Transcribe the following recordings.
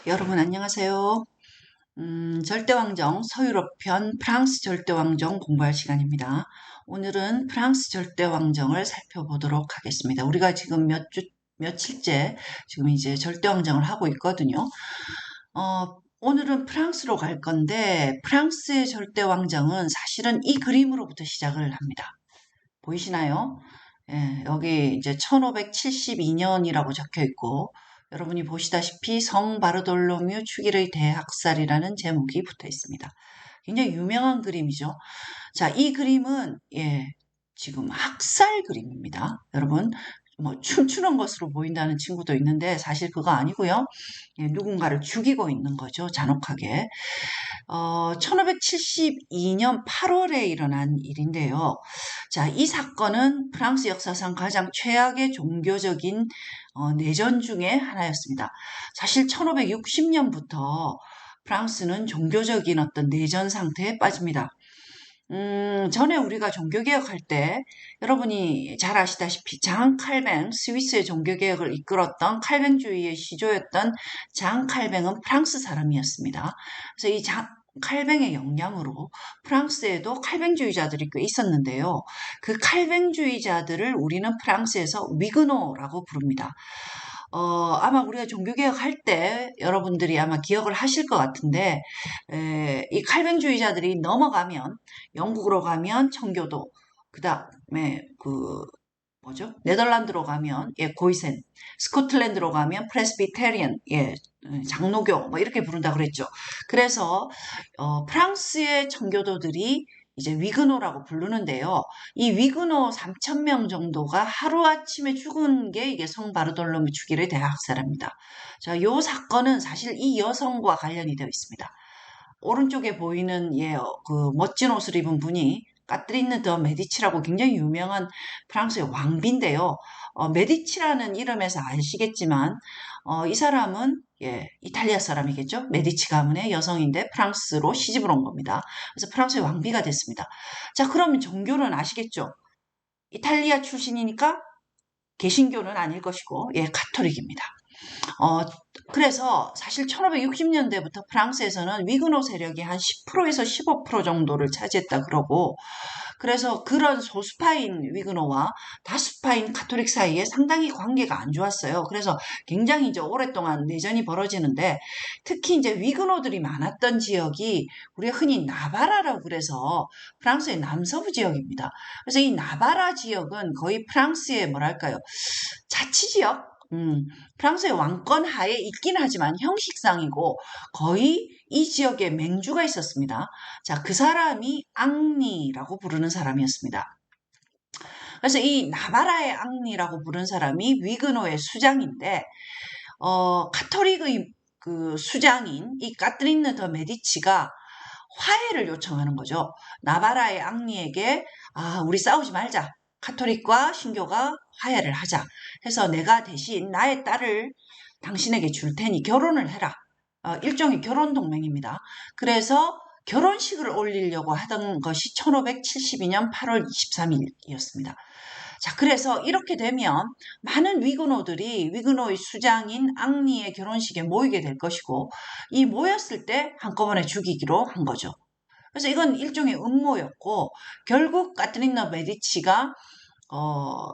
여러분 안녕하세요. 절대왕정 서유럽 편 프랑스 절대왕정 공부할 시간입니다. 오늘은 프랑스 절대왕정을 살펴보도록 하겠습니다. 우리가 지금 며칠째 지금 이제 절대왕정을 하고 있거든요. 오늘은 프랑스로 갈 건데 프랑스의 절대왕정은 사실은 이 그림으로부터 시작을 합니다. 보이시나요? 예, 여기 이제 1572년이라고 적혀 있고 여러분이 보시다시피 성 바르돌로뮤 축일의 대학살이라는 제목이 붙어 있습니다. 굉장히 유명한 그림이죠. 자, 이 그림은 지금 학살 그림입니다. 여러분 뭐 춤추는 것으로 보인다는 친구도 있는데 사실 그거 아니고요. 누군가를 죽이고 있는 거죠. 잔혹하게. 1572년 8월에 일어난 일인데요. 자, 이 사건은 프랑스 역사상 가장 최악의 종교적인 내전 중에 하나였습니다. 사실 1560년부터 프랑스는 종교적인 어떤 내전 상태에 빠집니다. 전에 우리가 종교개혁할 때 여러분이 잘 아시다시피 장 칼뱅, 스위스의 종교개혁을 이끌었던 칼뱅주의의 시조였던 장 칼뱅은 프랑스 사람이었습니다. 그래서 이 칼뱅의 영향으로 프랑스에도 칼뱅주의자들이 꽤 있었는데요. 그 칼뱅주의자들을 우리는 프랑스에서 위그노라고 부릅니다. 아마 우리가 종교개혁 할 때 여러분들이 아마 기억을 하실 것 같은데, 이 칼뱅주의자들이 넘어가면, 영국으로 가면 청교도, 그 다음에 네덜란드로 가면, 고이센, 스코틀랜드로 가면 프레스비테리언, 장로교, 뭐 이렇게 부른다 그랬죠. 그래서, 프랑스의 청교도들이 이제 위그노라고 부르는데요. 이 위그노 3,000명 정도가 하루아침에 죽은 게 이게 성 바르돌로메 축일의 대학살입니다. 자, 요 사건은 사실 이 여성과 관련이 되어 있습니다. 오른쪽에 보이는 그 멋진 옷을 입은 분이 까트리느 더 메디치라고 굉장히 유명한 프랑스의 왕비인데요. 메디치라는 이름에서 아시겠지만 이 사람은 이탈리아 사람이겠죠. 메디치 가문의 여성인데 프랑스로 시집을 온 겁니다. 그래서 프랑스의 왕비가 됐습니다. 자, 그러면 종교는 아시겠죠? 이탈리아 출신이니까 개신교는 아닐 것이고 가톨릭입니다. 어, 그래서 사실 1560년대부터 프랑스에서는 위그노 세력이 한 10%에서 15% 정도를 차지했다 그러고, 그래서 그런 소수파인 위그노와 다수파인 카톨릭 사이에 상당히 관계가 안 좋았어요. 그래서 굉장히 이제 오랫동안 내전이 벌어지는데, 특히 이제 위그노들이 많았던 지역이 우리가 흔히 나바라라고 그래서 프랑스의 남서부 지역입니다. 그래서 이 나바라 지역은 거의 프랑스의 뭐랄까요, 자치지역? 프랑스의 왕권 하에 있긴 하지만 형식상이고 거의 이 지역에 맹주가 있었습니다. 자, 그 사람이 앙리라고 부르는 사람이었습니다. 그래서 이 나바라의 앙리라고 부르는 사람이 위그노의 수장인데, 카톨릭의 그 수장인 이 까트리느 더 메디치가 화해를 요청하는 거죠. 나바라의 앙리에게 우리 싸우지 말자. 카톨릭과 신교가 화해를 하자. 해서 내가 대신 나의 딸을 당신에게 줄 테니 결혼을 해라. 일종의 결혼 동맹입니다. 그래서 결혼식을 올리려고 하던 것이 1572년 8월 23일이었습니다. 자, 그래서 이렇게 되면 많은 위그노들이 위그노의 수장인 앙리의 결혼식에 모이게 될 것이고, 이 모였을 때 한꺼번에 죽이기로 한 거죠. 그래서 이건 일종의 음모였고, 결국 까트리나 메디치가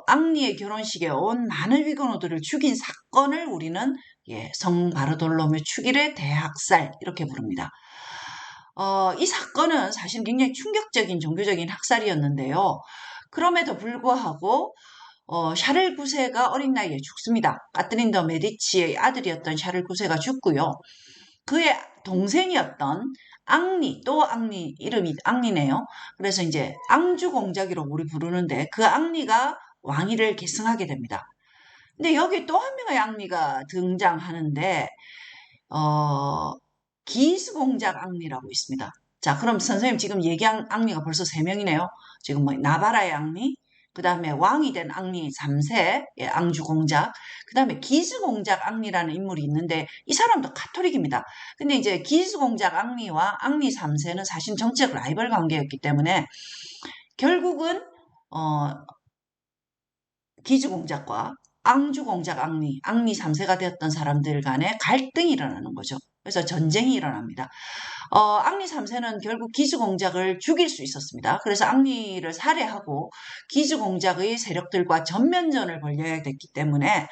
앙리의 결혼식에 온 많은 위그노들을 죽인 사건을 우리는 성 바르돌로메 축일의 대학살 이렇게 부릅니다. 이 사건은 사실 굉장히 충격적인 종교적인 학살이었는데요. 그럼에도 불구하고 샤를 9세가 어린 나이에 죽습니다. 까트린 더 메디치의 아들이었던 샤를 9세가 죽고요. 그의 동생이었던 앙리, 또 앙리, 이름이 앙리네요. 그래서 이제 앙주 공작이라고 우리 부르는데 그 앙리가 왕위를 계승하게 됩니다. 근데 여기 또 한 명의 앙리가 등장하는데, 기스 공작 앙리라고 있습니다. 자, 그럼 선생님 지금 얘기한 앙리가 벌써 3명이네요. 지금 뭐 나바라의 앙리, 그 다음에 왕이 된 앙리 3세, 앙주 공작, 그 다음에 기스 공작 앙리라는 인물이 있는데 이 사람도 카톨릭입니다. 근데 이제 기스 공작 앙리와 앙리 3세는 사실 정치적 라이벌 관계였기 때문에 결국은 기즈 공작과 앙주 공작 앙리 3세가 되었던 사람들 간에 갈등이 일어나는 거죠. 그래서 전쟁이 일어납니다. 앙리 3세는 결국 기주 공작을 죽일 수 있었습니다. 그래서 앙리를 살해하고 기주 공작의 세력들과 전면전을 벌여야 됐기 때문에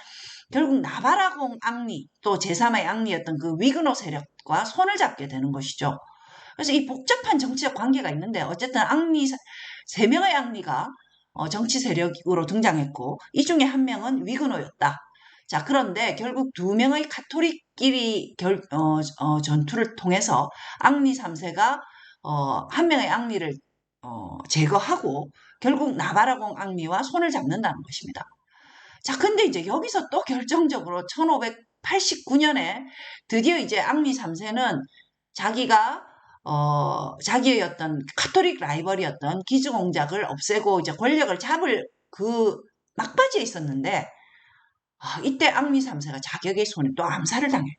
결국 나바라공 앙리 또 제3의 앙리였던 그 위그노 세력과 손을 잡게 되는 것이죠. 그래서 이 복잡한 정치적 관계가 있는데 어쨌든 앙리 3명의 앙리가 정치 세력으로 등장했고 이 중에 한 명은 위그노였다. 자, 그런데 결국 2명의 카톨릭끼리 전투를 통해서 앙리 3세가 한 명의 앙리를 제거하고 결국 나바라공 앙리와 손을 잡는다는 것입니다. 자, 근데 이제 여기서 또 결정적으로 1589년에 드디어 이제 앙리 3세는 자기가 자기의 어떤 카톨릭 라이벌이었던 기주 공작을 없애고 이제 권력을 잡을 그 막바지에 있었는데 이때 앙리 3세가 자격의 손에 또 암살을 당해.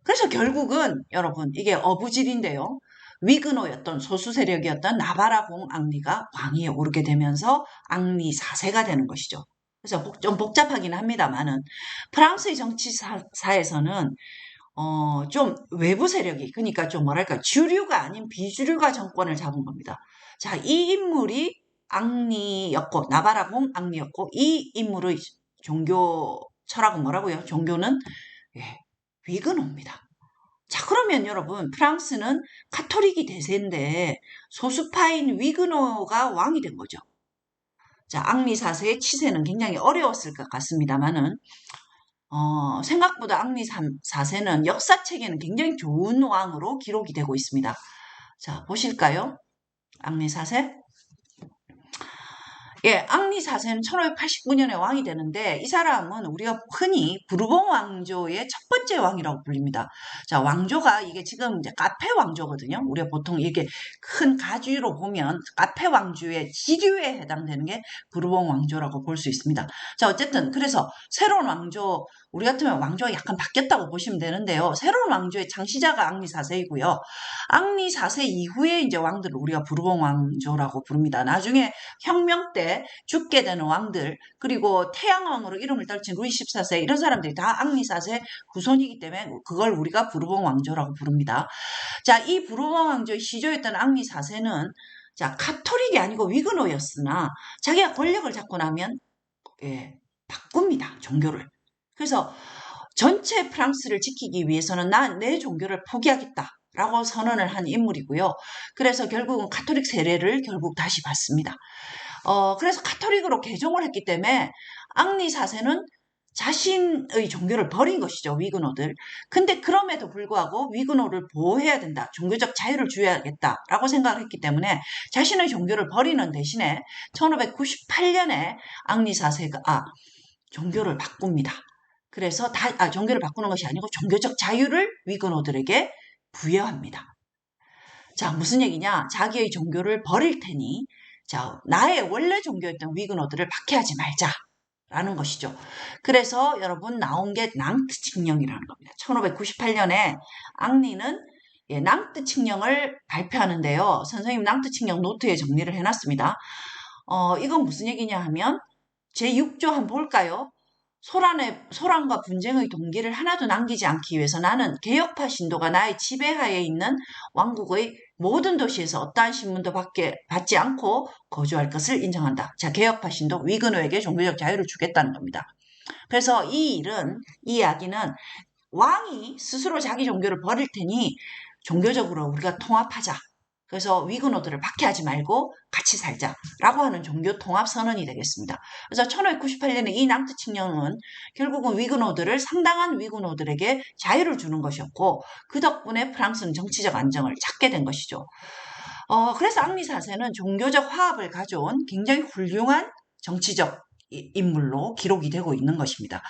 그래서 결국은 여러분 이게 어부질인데요. 위그노였던 소수 세력이었던 나바라 공 앙리가 왕위에 오르게 되면서 앙리 4세가 되는 것이죠. 그래서 좀 복잡하긴 합니다만은 프랑스의 정치사에서는 좀 외부 세력이 그러니까 좀 뭐랄까 주류가 아닌 비주류가 정권을 잡은 겁니다. 자, 이 인물이 앙리였고 나바라 공 앙리였고 이 인물의 종교 철학은 뭐라고요? 종교는 위그노입니다. 자, 그러면 여러분 프랑스는 카톨릭이 대세인데 소수파인 위그노가 왕이 된 거죠. 자, 앙리 4세의 치세는 굉장히 어려웠을 것 같습니다만은 생각보다 앙리 4세는 역사책에는 굉장히 좋은 왕으로 기록이 되고 있습니다. 자, 보실까요? 앙리 4세. 예, 앙리 4세는 1589년에 왕이 되는데 이 사람은 우리가 흔히 부르봉 왕조의 첫 번째 왕이라고 불립니다. 자, 왕조가 이게 지금 이제 카페 왕조거든요. 우리가 보통 이게 큰 가주로 보면 카페 왕조의 지류에 해당되는 게 부르봉 왕조라고 볼 수 있습니다. 자, 어쨌든 그래서 새로운 왕조 우리 같으면 왕조가 약간 바뀌었다고 보시면 되는데요. 새로운 왕조의 창시자가 앙리 4세이고요. 앙리 4세 이후에 이제 왕들을 우리가 부르봉 왕조라고 부릅니다. 나중에 혁명 때 죽게 되는 왕들 그리고 태양왕으로 이름을 떨친 루이 14세 이런 사람들이 다 앙리 4세 후손이기 때문에 그걸 우리가 부르봉 왕조라고 부릅니다. 자, 이 부르봉 왕조의 시조였던 앙리 4세는 자, 카톨릭이 아니고 위그노였으나 자기가 권력을 잡고 나면 바꿉니다. 종교를. 그래서 전체 프랑스를 지키기 위해서는 내 종교를 포기하겠다. 라고 선언을 한 인물이고요. 그래서 결국은 카톨릭 세례를 결국 다시 받습니다. 그래서 카톨릭으로 개종을 했기 때문에 앙리 4세는 자신의 종교를 버린 것이죠. 위그노들. 근데 그럼에도 불구하고 위그노를 보호해야 된다. 종교적 자유를 주어야겠다라고 생각을 했기 때문에 자신의 종교를 버리는 대신에 1598년에 앙리 4세가 종교를 바꿉니다. 그래서 종교를 바꾸는 것이 아니고 종교적 자유를 위그노들에게 부여합니다. 자, 무슨 얘기냐? 자기의 종교를 버릴 테니 자, 나의 원래 종교였던 위그노들을 박해하지 말자라는 것이죠. 그래서 여러분 나온 게 낭트 칙령이라는 겁니다. 1598년에 앙리는 낭트 칙령을 발표하는데요. 선생님 낭트 칙령 노트에 정리를 해놨습니다. 이건 무슨 얘기냐 하면 제6조 한번 볼까요? 소란과 분쟁의 동기를 하나도 남기지 않기 위해서 나는 개혁파 신도가 나의 지배하에 있는 왕국의 모든 도시에서 어떠한 신문도 받지 않고 거주할 것을 인정한다. 자, 개혁파 신도 위그노에게 종교적 자유를 주겠다는 겁니다. 그래서 이 이야기는 왕이 스스로 자기 종교를 버릴 테니 종교적으로 우리가 통합하자. 그래서 위그노들을 박해하지 말고 같이 살자라고 하는 종교 통합 선언이 되겠습니다. 그래서 1598년에 이 낭트 칙령은 결국은 위그노들을 상당한 위그노들에게 자유를 주는 것이었고 그 덕분에 프랑스는 정치적 안정을 찾게 된 것이죠. 그래서 앙리 4세는 종교적 화합을 가져온 굉장히 훌륭한 정치적 인물로 기록이 되고 있는 것입니다.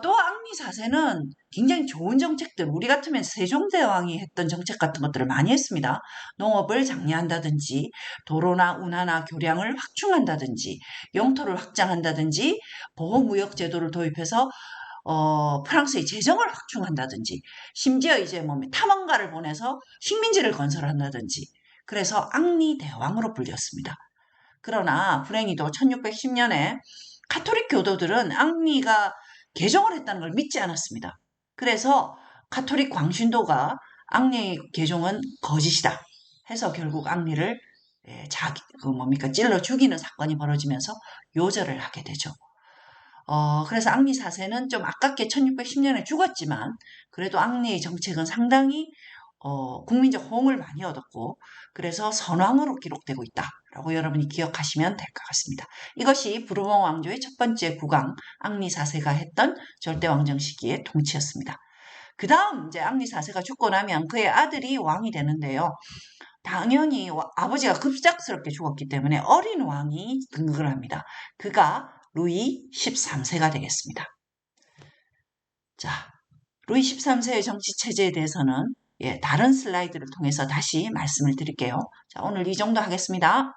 또 앙리 4세는 굉장히 좋은 정책들, 우리 같으면 세종대왕이 했던 정책 같은 것들을 많이 했습니다. 농업을 장려한다든지, 도로나 운하나 교량을 확충한다든지, 영토를 확장한다든지, 보호무역제도를 도입해서 프랑스의 재정을 확충한다든지, 심지어 이제 탐험가를 보내서 식민지를 건설한다든지, 그래서 앙리 대왕으로 불렸습니다. 그러나 불행히도 1610년에 가톨릭 교도들은 앙리가 개종을 했다는 걸 믿지 않았습니다. 그래서 가톨릭 광신도가 앙리 개종은 거짓이다 해서 결국 앙리를 찔러 죽이는 사건이 벌어지면서 요절을 하게 되죠. 그래서 앙리 4세는 좀 아깝게 1610년에 죽었지만 그래도 앙리의 정책은 상당히 국민적 호응을 많이 얻었고 그래서 선왕으로 기록되고 있다라고 여러분이 기억하시면 될 것 같습니다. 이것이 부르봉 왕조의 첫 번째 국왕 앙리 4세가 했던 절대왕정 시기의 통치였습니다. 그 다음 이제 앙리 4세가 죽고 나면 그의 아들이 왕이 되는데요. 당연히 아버지가 급작스럽게 죽었기 때문에 어린 왕이 등극을 합니다. 그가 루이 13세가 되겠습니다. 자, 루이 13세의 정치 체제에 대해서는 다른 슬라이드를 통해서 다시 말씀을 드릴게요. 자, 오늘 이 정도 하겠습니다.